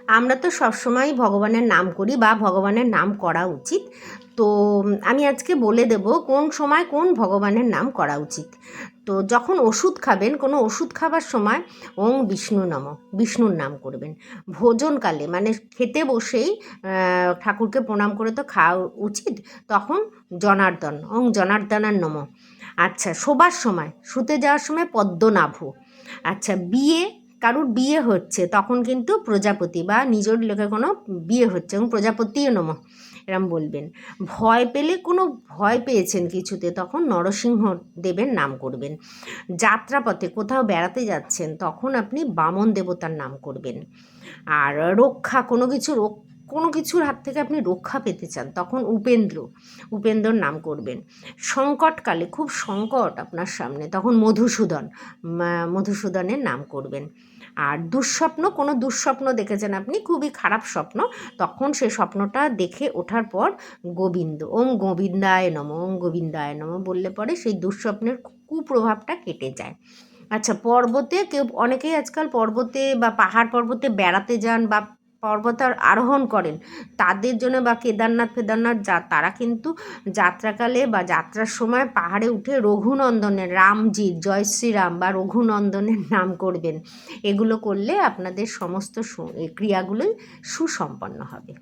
আমরা তো সবসময় ভগবানের নাম করি বা ভগবানের নাম করা উচিত। তো আমি আজকে বলে দেব কোন সময় কোন ভগবানের নাম করা উচিত। তো যখন ওষুধ খাবেন, কোনো ওষুধ খাবার সময় ওং বিষ্ণু নমঃ, বিষ্ণুর নাম করবেন। ভোজনকালে মানে খেতে বসেই ঠাকুরকে প্রণাম করে তো খাওয়া উচিত, তখন জনার্দন, ওং জনার্দনার নমঃ। আচ্ছা, শোবার সময়, শুতে যাওয়ার সময় পদ্মনাভ। আচ্ছা, কারুর বিয়ে হচ্ছে তখন কিন্তু প্রজাপতি বা নিজের লোকে কোনো বিয়ে হচ্ছে এবং প্রজাপতিও নমঃ এরম বলবেন। কোনো ভয় পেয়েছেন কিছুতে, তখন নরসিংহ দেবের নাম করবেন। যাত্রাপথে কোথাও বেড়াতে যাচ্ছেন তখন আপনি বামন দেবতার নাম করবেন। আর কোনো কিছুর হাত থেকে আপনি রক্ষা পেতে চান তখন উপেন্দ্রর নাম করবেন। সংকটকালে, খুব সংকট আপনার সামনে, তখন মধুসূদনের নাম করবেন। আর কোনো দুঃস্বপ্ন দেখেছেন আপনি, খুবই খারাপ স্বপ্ন, তখন সেই স্বপ্নটা দেখে ওঠার পর ওম গোবিন্দায় নমঃ বললে পরে সেই দুঃস্বপ্নের কুপ্রভাবটা কেটে যায়। আচ্ছা, অনেকেই আজকাল পর্বতে বা পাহাড় পর্বতে বেড়াতে যান বা পর্বত আরোহণ করেন, তাদের জন্য বা কেদারনাথ তারা কিন্তু যাত্রাকালে বা যাত্রার সময় পাহাড়ে উঠে রঘুনন্দনের, রামজির, জয় শ্রীরাম বা রঘুনন্দনের নাম করবেন। এগুলো করলে আপনাদের সমস্ত ক্রিয়াগুলোই সুসম্পন্ন হবে।